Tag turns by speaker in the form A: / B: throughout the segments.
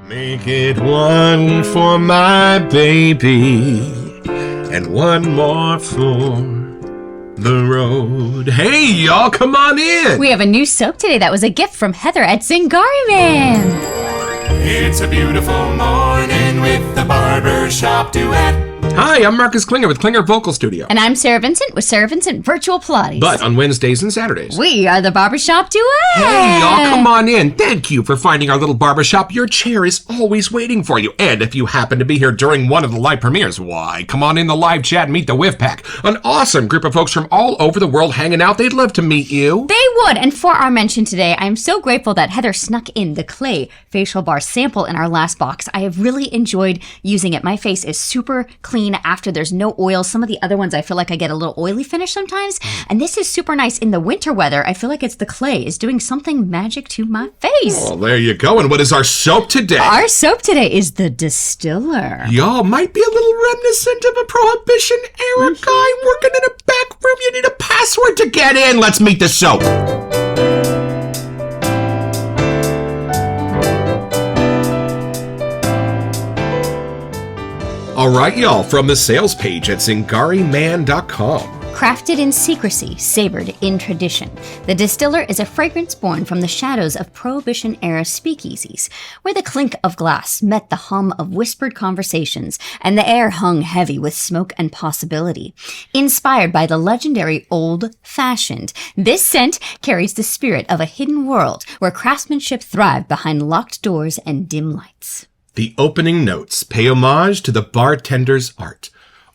A: Make it one for my baby and one more for the road. Hey, y'all, come on in.
B: We have a new soap today that was a gift from Heather at Zingari Man.
C: It's a beautiful morning with the Barbershop Duet.
A: Hi, I'm Marcus Klinger with Klinger Vocal Studio.
B: And I'm Sarah Vincent with Sarah Vincent Virtual Pilates.
A: But on Wednesdays and Saturdays,
B: we are the Barbershop Duet.
A: Hey, y'all, come on in. Thank you for finding our little barbershop. Your chair is always waiting for you. And if you happen to be here during one of the live premieres, why, come on in the live chat and meet the Whiff Pack. An awesome group of folks from all over the world hanging out. They'd love to meet you.
B: They would. And for our mention today, I'm so grateful that Heather snuck in the clay facial bar sample in our last box. I have really enjoyed using it. My face is super clean after there's no oil. Some of the other ones, I feel like I get a little oily finish sometimes. And this is super nice in the winter weather. I feel like it's the clay is doing something magic to my face.
A: Oh, there you go. And what is our soap today?
B: Our soap today is the Distiller.
A: Y'all might be a little reminiscent of a Prohibition era guy working in a back room. You need a password to get in. Let's meet the soap. All right, y'all, from the sales page at zingariman.com.
B: Crafted in secrecy, savored in tradition, the Distiller is a fragrance born from the shadows of Prohibition-era speakeasies, where the clink of glass met the hum of whispered conversations, and the air hung heavy with smoke and possibility. Inspired by the legendary Old Fashioned, this scent carries the spirit of a hidden world where craftsmanship thrived behind locked doors and dim lights.
A: The opening notes pay homage to the bartender's art.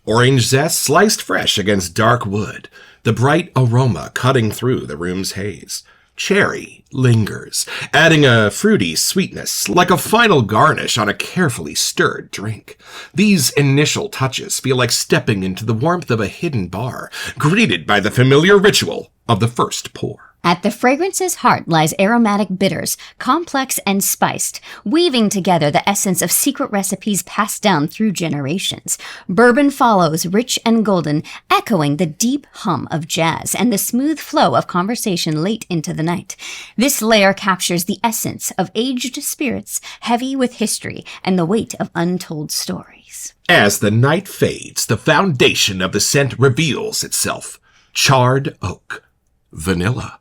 A: Orange zest sliced fresh against dark wood, the bright aroma cutting through the room's haze. Cherry lingers, adding a fruity sweetness like a final garnish on a carefully stirred drink. These initial touches feel like stepping into the warmth of a hidden bar, greeted by the familiar ritual of the first pour.
B: At the fragrance's heart lies aromatic bitters, complex and spiced, weaving together the essence of secret recipes passed down through generations. Bourbon follows, rich and golden, echoing the deep hum of jazz and the smooth flow of conversation late into the night. This layer captures the essence of aged spirits, heavy with history and the weight of untold stories.
A: As the night fades, the foundation of the scent reveals itself. Charred oak, vanilla,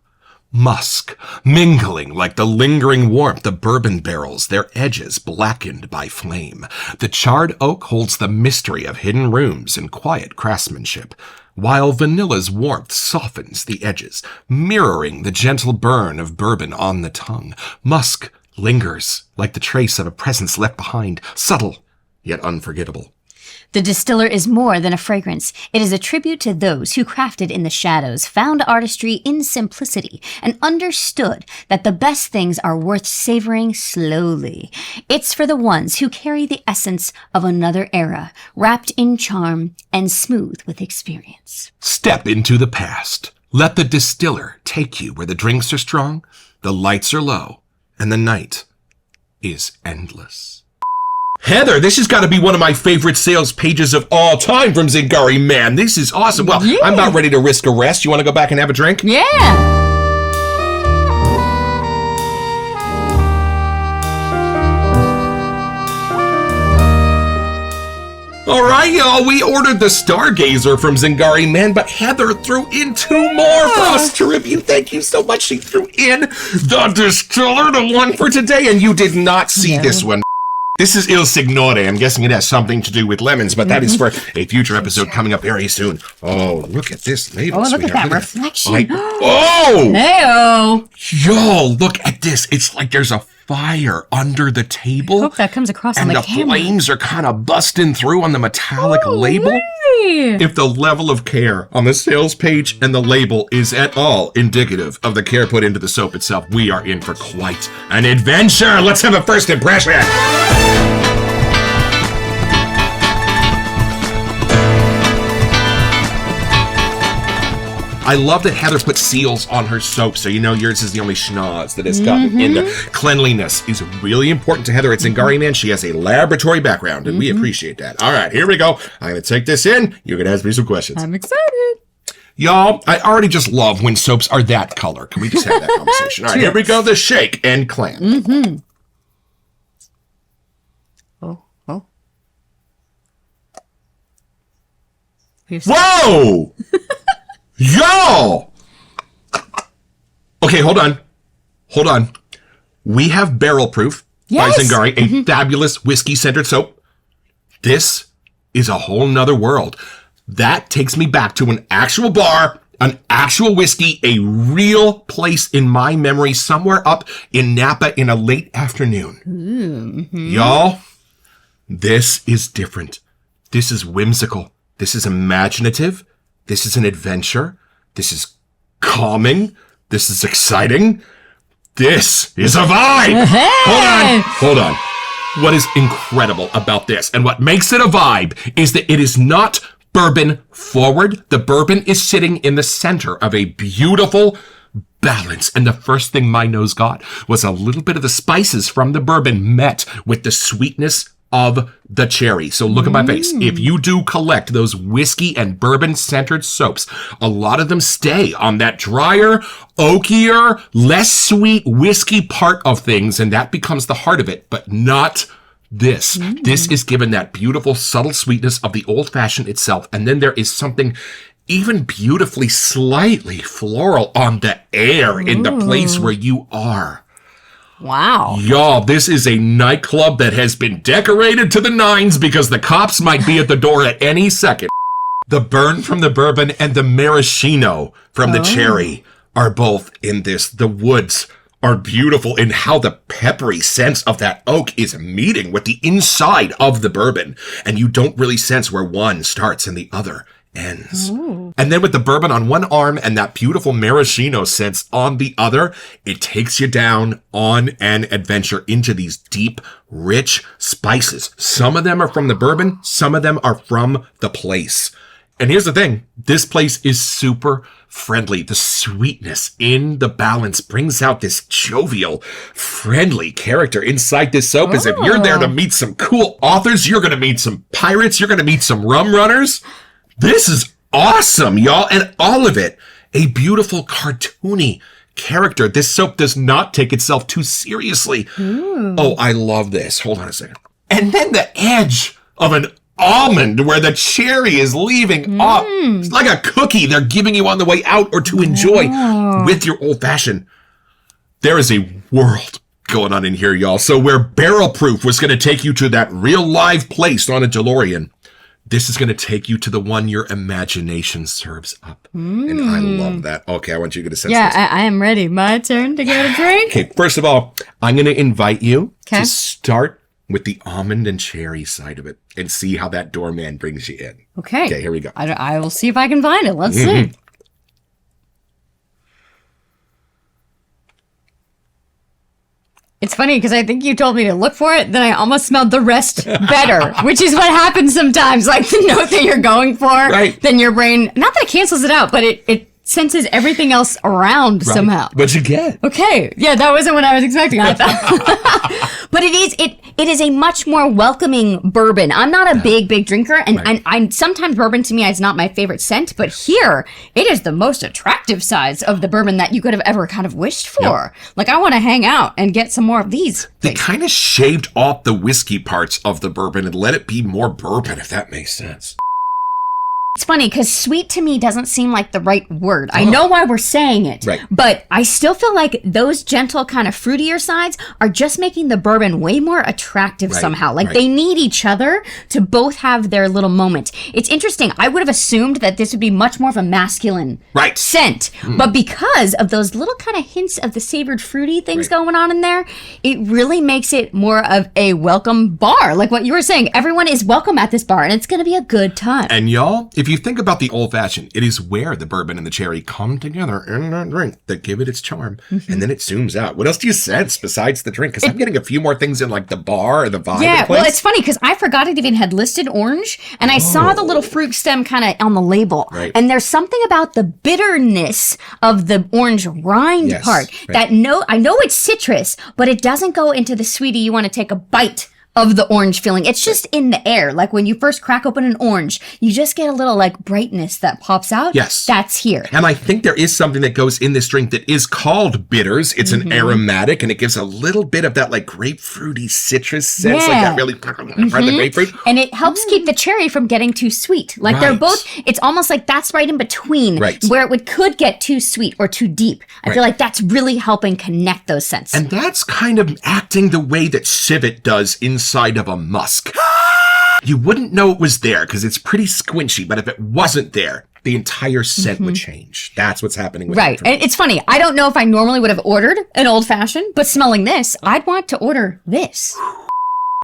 A: musk, mingling like the lingering warmth of bourbon barrels, their edges blackened by flame. The charred oak holds the mystery of hidden rooms and quiet craftsmanship, while vanilla's warmth softens the edges, mirroring the gentle burn of bourbon on the tongue. Musk lingers like the trace of a presence left behind, subtle yet unforgettable.
B: The Distiller is more than a fragrance. It is a tribute to those who crafted in the shadows, found artistry in simplicity, and understood that the best things are worth savoring slowly. It's for the ones who carry the essence of another era, wrapped in charm and smooth with experience.
A: Step into the past. Let the Distiller take you where the drinks are strong, the lights are low, and the night is endless. Heather, this has got to be one of my favorite sales pages of all time from Zingari Man. This is awesome. Well, yeah. I'm about ready to risk arrest. You want to go back and have a drink?
B: Yeah.
A: All right, y'all, we ordered the Stargazer from Zingari Man, but Heather threw in two more for us to review. Thank you so much. She threw in the Distiller, the one for today, and you did not see this one. This is Il Signore. I'm guessing it has something to do with lemons, but that is for a future episode coming up very soon. Oh, look at this label.
B: Oh, look at that reflection.
A: Oh!
B: Hey-oh!
A: Yo, look at this. It's like there's a fire under the table.
B: I hope that comes across on the camera.
A: And the flames are kind of busting through on the metallic label.
B: Really?
A: If the level of care on the sales page and the label is at all indicative of the care put into the soap itself, we are in for quite an adventure. Let's have a first impression. I love that Heather put seals on her soap, so you know yours is the only schnoz that has gotten into. Cleanliness is really important to Heather at Zingari Man. She has a laboratory background, and we appreciate that. All right, here we go. I'm going to take this in. You're going to ask me some questions.
B: I'm excited.
A: Y'all, I already just love when soaps are that color. Can we just have that conversation? All right, here we go. The shake and clamp.
B: Oh.
A: Whoa! Y'all! Okay, hold on. We have Barrel Proof by Zingari, a fabulous whiskey-centered soap. This is a whole nother world. That takes me back to an actual bar, an actual whiskey, a real place in my memory somewhere up in Napa in a late afternoon. Y'all, this is different. This is whimsical. This is imaginative. This is an adventure. This is calming. This is exciting. This is a vibe.
B: Hey!
A: Hold on. What is incredible about this and what makes it a vibe is that it is not bourbon forward. The bourbon is sitting in the center of a beautiful balance. And the first thing my nose got was a little bit of the spices from the bourbon met with the sweetness of the cherry. So look at my face. If you do collect those whiskey and bourbon centered soaps, a lot of them stay on that drier, oakier, less sweet whiskey part of things. And that becomes the heart of it, but not this. This is given that beautiful, subtle sweetness of the old fashioned itself. And then there is something even beautifully, slightly floral on the air in the place where you are.
B: Wow.
A: Y'all, this is a nightclub that has been decorated to the nines because the cops might be at the door at any second. The burn from the bourbon and the maraschino from the cherry are both in this. The woods are beautiful in how the peppery sense of that oak is meeting with the inside of the bourbon. And you don't really sense where one starts and the other ends. And then with the bourbon on one arm and that beautiful maraschino sense on the other, it takes you down on an adventure into these deep, rich spices. Some of them are from the bourbon, some of them are from the place. And here's the thing, this place is super friendly. The sweetness in the balance brings out this jovial, friendly character inside this soap as if you're there to meet some cool authors, you're going to meet some pirates, you're going to meet some rum runners. This is awesome, y'all, and all of it, a beautiful cartoony character. This soap does not take itself too seriously. Oh, I love this. Hold on a second. And then the edge of an almond where the cherry is leaving off. It's like a cookie they're giving you on the way out or to enjoy with your old fashioned. There is a world going on in here, y'all. So where Barrel Proof was going to take you to that real live place on a DeLorean, this is going to take you to the one your imagination serves up. And I love that. Okay, I want you to get a sense of this.
B: Yeah, I am ready. My turn to get a drink.
A: Okay, first of all, I'm going to invite you to start with the almond and cherry side of it and see how that doorman brings you in.
B: Okay.
A: Okay, here we go.
B: I will see if I can find it. Let's see. It's funny because I think you told me to look for it, then I almost smelled the rest better, which is what happens sometimes. Like the note that you're going for, then your brain, not that it cancels it out, but it senses everything else around somehow.
A: What'd you get?
B: Okay. Yeah, that wasn't what I was expecting. I thought. But it is a much more welcoming bourbon. I'm not a big drinker, and I sometimes bourbon to me is not my favorite scent, but here it is the most attractive size of the bourbon that you could have ever kind of wished for. Like I want to hang out and get some more of these.
A: They kind of shaved off the whiskey parts of the bourbon and let it be more bourbon, if that makes sense.
B: It's funny because sweet to me doesn't seem like the right word. I know why we're saying it, but I still feel like those gentle kind of fruitier sides are just making the bourbon way more attractive somehow. Like they need each other to both have their little moment. It's interesting. I would have assumed that this would be much more of a masculine scent, but because of those little kind of hints of the savored fruity things going on in there, it really makes it more of a welcome bar. Like what you were saying, everyone is welcome at this bar and it's going to be a good time.
A: And y'all, if you think about the old fashioned, it is where the bourbon and the cherry come together in that drink that give it its charm. And then it zooms out. What else do you sense besides the drink? Because I'm getting a few more things in like the bar or the vibe.
B: Yeah, well, it's funny because I forgot it even had listed orange, and I saw the little fruit stem kind of on the label. And there's something about the bitterness of the orange rind part that I know it's citrus, but it doesn't go into the sweetie you want to take a bite of the orange filling. It's just in the air. Like when you first crack open an orange, you just get a little like brightness that pops out.
A: Yes.
B: That's here.
A: And I think there is something that goes in this drink that is called bitters. It's an aromatic, and it gives a little bit of that like grapefruity citrus sense, like that really part of the grapefruit.
B: And it helps keep the cherry from getting too sweet. Like they're both, it's almost like that's right in between where it could get too sweet or too deep. I feel like that's really helping connect those scents.
A: And that's kind of acting the way that civet does inside of a musk. You wouldn't know it was there because it's pretty squinchy, but if it wasn't there, the entire scent would change. That's what's happening with it.
B: And it's funny. I don't know if I normally would have ordered an old fashioned, but smelling this, I'd want to order this.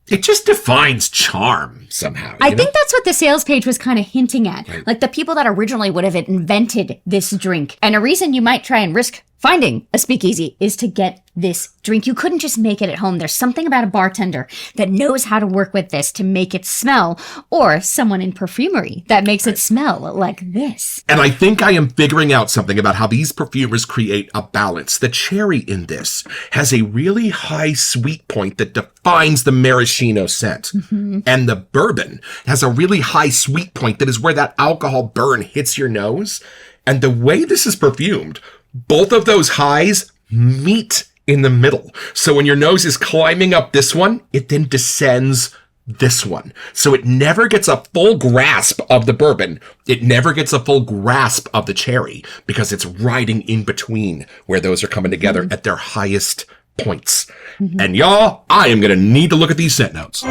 A: It just defines charm somehow.
B: I think that's what the sales page was kind of hinting at. Right. Like the people that originally would have invented this drink. And a reason you might try and risk finding a speakeasy is to get this drink. You couldn't just make it at home. There's something about a bartender that knows how to work with this to make it smell, or someone in perfumery that makes it smell like this.
A: And I think I am figuring out something about how these perfumers create a balance. The cherry in this has a really high sweet point that defines the maraschino scent. And the bourbon has a really high sweet point that is where that alcohol burn hits your nose. And the way this is perfumed, both of those highs meet in the middle. So when your nose is climbing up this one, it then descends this one. So it never gets a full grasp of the bourbon. It never gets a full grasp of the cherry because it's riding in between where those are coming together at their highest points. And y'all, I am going to need to look at these scent notes.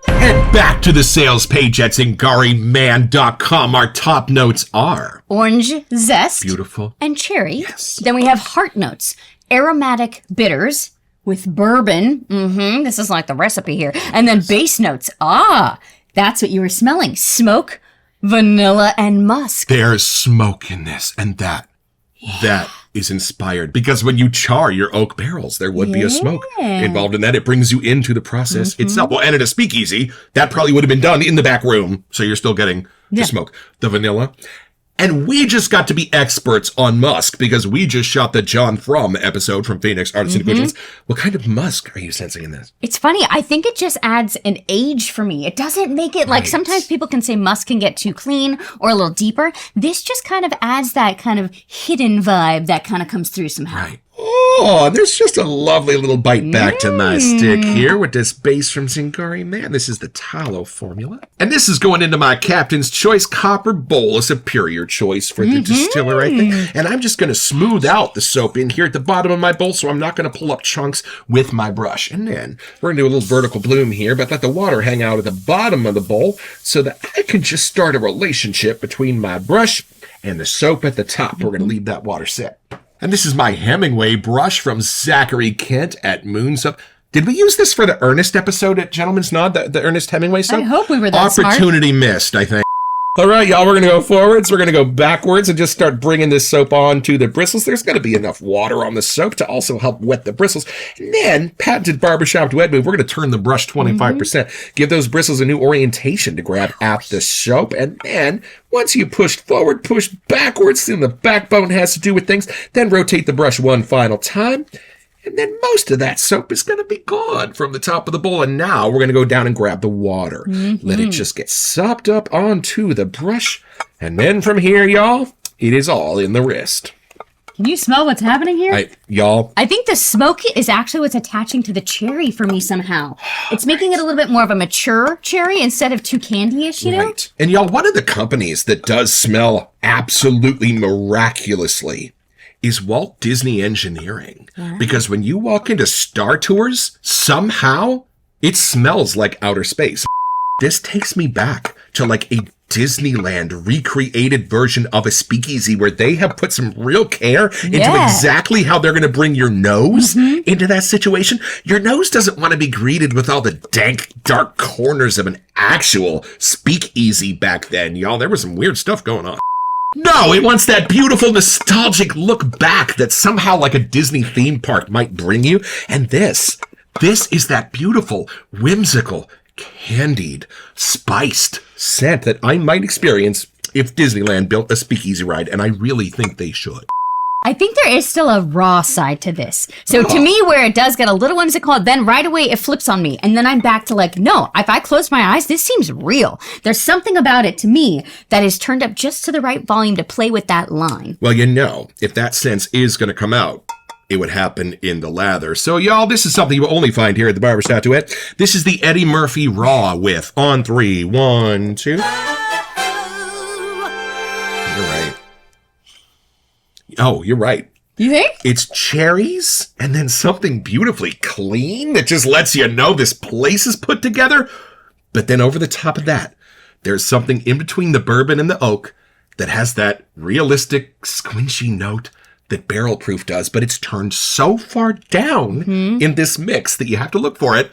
A: Head back to the sales page at zingariman.com. Our top notes are
B: orange zest.
A: Beautiful.
B: And cherry.
A: Yes.
B: Then we have heart notes. Aromatic bitters with bourbon. This is like the recipe here. And then base notes. That's what you were smelling. Smoke, vanilla, and musk.
A: There's smoke in this, and that is inspired because when you char your oak barrels, there would be a smoke involved in that. It brings you into the process itself. Well, and at a speakeasy, that probably would have been done in the back room. So you're still getting the smoke, the vanilla. And we just got to be experts on musk because we just shot the John Frum episode from Phoenix Arts and Accoutrements. What kind of musk are you sensing in this?
B: It's funny. I think it just adds an age for me. It doesn't make it like sometimes people can say musk can get too clean or a little deeper. This just kind of adds that kind of hidden vibe that kind of comes through somehow.
A: Right. Oh, there's just a lovely little bite back to my stick here with this base from Zingari Man. This is the tallow formula. And this is going into my Captain's Choice Copper Bowl, a superior choice for the distiller, I think. And I'm just going to smooth out the soap in here at the bottom of my bowl, so I'm not going to pull up chunks with my brush. And then we're going to do a little vertical bloom here, but let the water hang out at the bottom of the bowl so that I can just start a relationship between my brush and the soap at the top. We're going to leave that water sit. And this is my Hemingway brush from Zachary Kent at Moon Soap. Did we use this for the Ernest episode at Gentleman's Nod, the Ernest Hemingway soap?
B: I hope we were that
A: Opportunity missed, I think. All right, y'all, we're going to go forwards. We're going to go backwards and just start bringing this soap onto the bristles. There's going to be enough water on the soap to also help wet the bristles. And then, patented Barbershop Duet move, we're going to turn the brush 25%. Give those bristles a new orientation to grab at the soap. And then, once you push forward, push backwards, and the backbone has to do with things, then rotate the brush one final time. And then most of that soap is going to be gone from the top of the bowl. And now we're going to go down and grab the water. Let it just get sopped up onto the brush. And then from here, y'all, it is all in the wrist.
B: Can you smell what's happening here?
A: Y'all.
B: I think the smoke is actually what's attaching to the cherry for me somehow. It's making it a little bit more of a mature cherry instead of too candy-ish, you know?
A: And y'all, one of the companies that does smell absolutely miraculously is Walt Disney Engineering. Because when you walk into Star Tours, somehow it smells like outer space. This takes me back to like a Disneyland recreated version of a speakeasy where they have put some real care into exactly how they're going to bring your nose into that situation. Your nose doesn't want to be greeted with all the dank, dark corners of an actual speakeasy back then, y'all. There was some weird stuff going on. No, it wants that beautiful, nostalgic look back that somehow like a Disney theme park might bring you. And this is that beautiful, whimsical, candied, spiced scent that I might experience if Disneyland built a speakeasy ride, and I really think they should.
B: I think there is still a raw side to this. So to me, where it does get a little whimsical, then right away it flips on me. And then I'm back to like, no, if I close my eyes, this seems real. There's something about it to me that is turned up just to the right volume to play with that line.
A: Well, if that sense is going to come out, it would happen in the lather. So, y'all, this is something you will only find here at the Barbershop Duet. This is the Eddie Murphy Raw with On 3, 1, 2. You're right. Oh, you're right.
B: You think?
A: It's cherries and then something beautifully clean that just lets you know this place is put together. But then over the top of that, there's something in between the bourbon and the oak that has that realistic squinchy note that barrel proof does, but it's turned so far down in this mix that you have to look for it.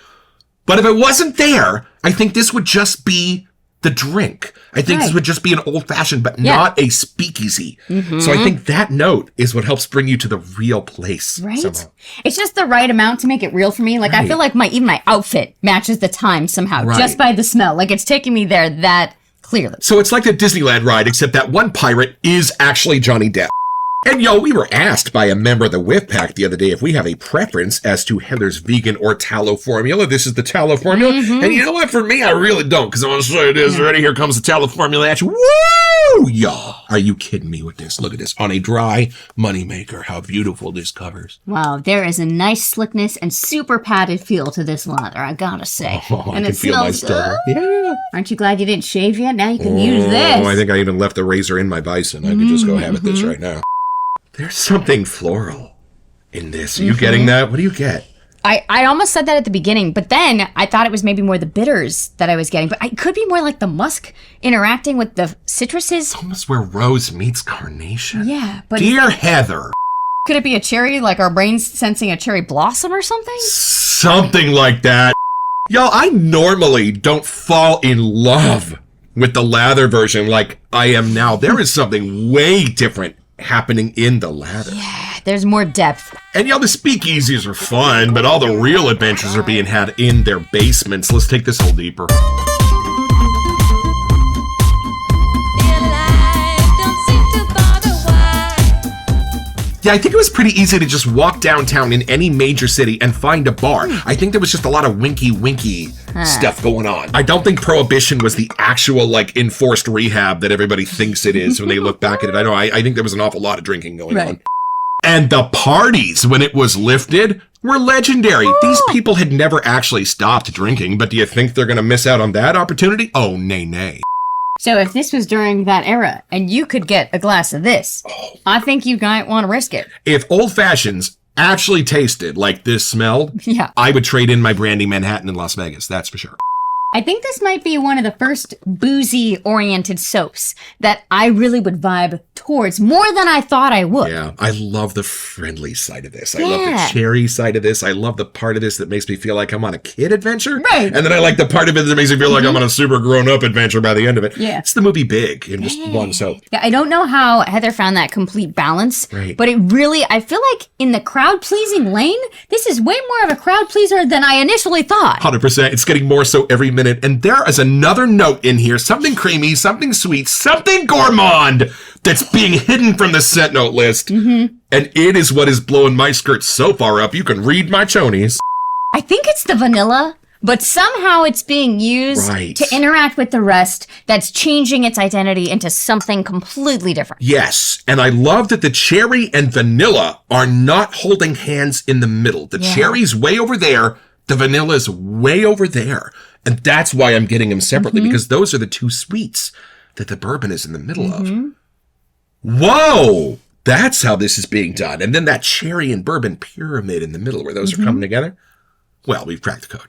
A: But if it wasn't there, I think this would just be the drink. I think this would just be an old-fashioned, but not a speakeasy. So I think that note is what helps bring you to the real place.
B: Right?
A: Somehow.
B: It's just the right amount to make it real for me. Like, I feel like even my outfit matches the time somehow, just by the smell. Like, it's taking me there that clearly.
A: So it's like the Disneyland ride, except that one pirate is actually Johnny Depp. And we were asked by a member of the Whiff Pack the other day if we have a preference as to Heather's vegan or tallow formula. This is the tallow formula. And you know what? For me, I really don't, because I want to show you this. Ready? Here comes the tallow formula at you. Woo! Y'all, are you kidding me with this? Look at this. On a dry moneymaker, how beautiful this covers.
B: Wow, there is a nice slickness and super padded feel to this lather, I gotta say. And
A: I can feel my stutter. Yeah.
B: Aren't you glad you didn't shave yet? Now you can use this.
A: I think I even left the razor in my bison. I could just go have it this right now. There's something floral in this. Are you getting that? What do you get?
B: I almost said that at the beginning, but then I thought it was maybe more the bitters that I was getting. But it could be more like the musk interacting with the citruses.
A: Almost where rose meets carnation.
B: Yeah, but
A: Dear Heather.
B: Could it be a cherry, like our brains sensing a cherry blossom or something?
A: Something like that. Y'all, I normally don't fall in love with the lather version like I am now. There is something way different happening in the lather.
B: Yeah, there's more depth.
A: And the speakeasies are fun, but all the real adventures are being had in their basements. Let's take this a little deeper. Yeah, I think it was pretty easy to just walk downtown in any major city and find a bar. I think there was just a lot of winky stuff going on. I don't think Prohibition was the actual, enforced rehab that everybody thinks it is when they look back at it. I think there was an awful lot of drinking going on. And the parties, when it was lifted, were legendary. These people had never actually stopped drinking, but do you think they're going to miss out on that opportunity? Oh, nay.
B: So if this was during that era and you could get a glass of this, I think you might want to risk it.
A: If old fashions actually tasted like this smelled, I would trade in my Brandy Manhattan in Las Vegas. That's for sure.
B: I think this might be one of the first boozy-oriented soaps that I really would vibe towards more than I thought I would.
A: Yeah, I love the friendly side of this. I love the cherry side of this. I love the part of this that makes me feel like I'm on a kid adventure.
B: Right.
A: And then I like the part of it that makes me feel like I'm on a super grown-up adventure by the end of it.
B: Yeah.
A: It's the movie Big in just one soap.
B: Yeah, I don't know how Heather found that complete balance, but it really, I feel like in the crowd-pleasing lane, this is way more of a crowd pleaser than I initially thought.
A: 100%. It's getting more so every minute. And there is another note in here, something creamy, something sweet, something gourmand that's being hidden from the scent note list. And it is what is blowing my skirt so far up, you can read my chonies.
B: I think it's the vanilla, but somehow it's being used to interact with the rest that's changing its identity into something completely different.
A: Yes, and I love that the cherry and vanilla are not holding hands in the middle. The cherry's way over there, the vanilla's way over there. And that's why I'm getting them separately, because those are the two sweets that the bourbon is in the middle of. Whoa! That's how this is being done. And then that cherry and bourbon pyramid in the middle where those are coming together. Well, we've cracked the code.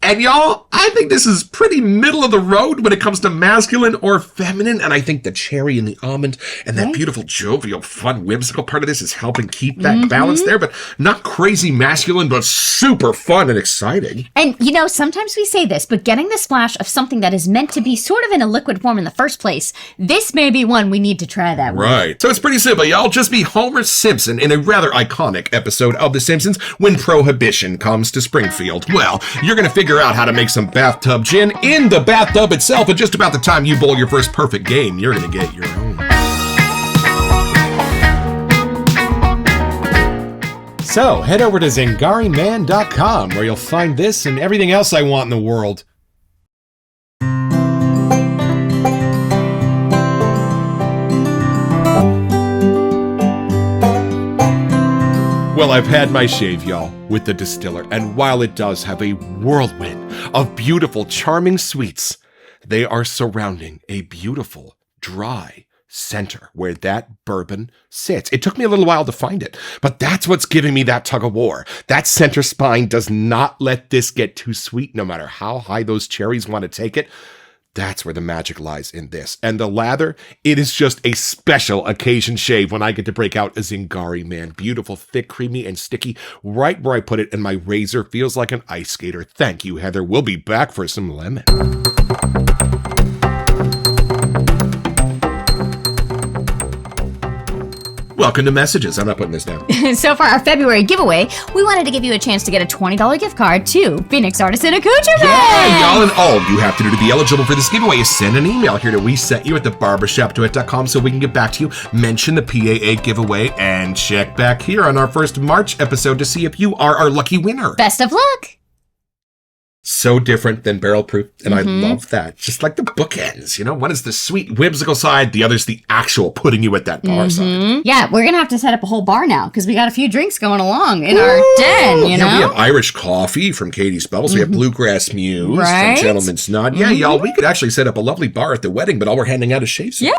A: And y'all, I think this is pretty middle of the road when it comes to masculine or feminine. And I think the cherry and the almond and that beautiful, jovial, fun, whimsical part of this is helping keep that balance there. But not crazy masculine, but super fun and exciting.
B: And, sometimes we say this, but getting the splash of something that is meant to be sort of in a liquid form in the first place, this may be one we need to try that with.
A: Right. So it's pretty simple, y'all. Just be Homer Simpson in a rather iconic episode of The Simpsons when Prohibition comes to Springfield. Well, you're going to figure out how to make some bathtub gin in the bathtub itself, and just about the time you bowl your first perfect game, you're going to get your own. So head over to zingariman.com where you'll find this and everything else I want in the world. Well, I've had my shave, y'all, with the Distiller, and while it does have a whirlwind of beautiful, charming sweets, they are surrounding a beautiful, dry center where that bourbon sits. It took me a little while to find it, but that's what's giving me that tug of war. That center spine does not let this get too sweet, no matter how high those cherries want to take it. That's where the magic lies in this. And the lather, it is just a special occasion shave when I get to break out a Zingari Man. Beautiful, thick, creamy, and sticky. Right where I put it, and my razor feels like an ice skater. Thank you, Heather. We'll be back for some lemon. Welcome to Messages. I'm not putting this down.
B: So for our February giveaway, we wanted to give you a chance to get a $20 gift card to Phoenix Artisan Accoutrement.
A: Yeah, y'all, and all you have to do to be eligible for this giveaway is send an email here to WeSentYou at thebarbershopduet.com so we can get back to you, mention the PAA giveaway, and check back here on our first March episode to see if you are our lucky winner.
B: Best of luck.
A: So different than barrel proof, and I love that. Just like the bookends, you know? One is the sweet, whimsical side, the other's the actual putting you at that bar side.
B: Yeah, we're going to have to set up a whole bar now because we got a few drinks going along in our den, you know?
A: Yeah, we have Irish coffee from Katie's Bubbles. We have Bluegrass Muse
B: Right?
A: from Gentleman's Nod. Yeah, y'all, we could actually set up a lovely bar at the wedding, but all we're handing out is shaves.
B: Yeah.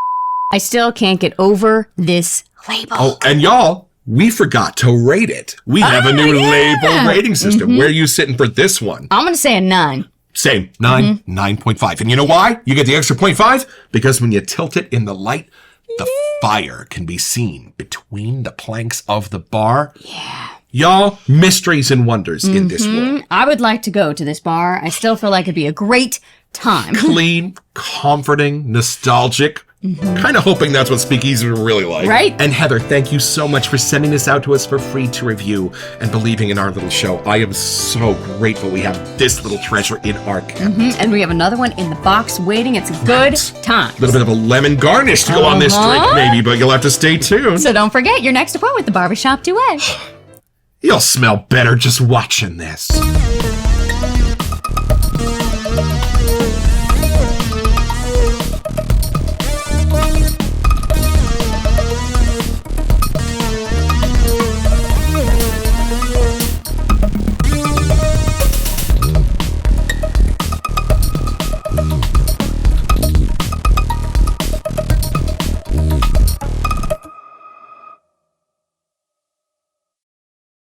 B: I still can't get over this label.
A: Oh, and y'all, we forgot to rate it. We have a new label rating system. Where are you sitting for this one?
B: I'm going to say a 9.
A: Same. 9.5. And you know why? You get the extra 0.5? Because when you tilt it in the light, the fire can be seen between the planks of the bar. Yeah. Y'all, mysteries and wonders in this world.
B: I would like to go to this bar. I still feel like it'd be a great time.
A: Clean, comforting, nostalgic. Kind of hoping that's what speakeasies are really like.
B: Right?
A: And Heather, thank you so much for sending this out to us for free to review and believing in our little show. I am so grateful we have this little treasure in our cabinet.
B: And we have another one in the box waiting. It's a good time.
A: A little bit of a lemon garnish to go on this drink, maybe, but you'll have to stay tuned.
B: So don't forget your next appointment with the Barbershop Duet.
A: You'll smell better just watching this.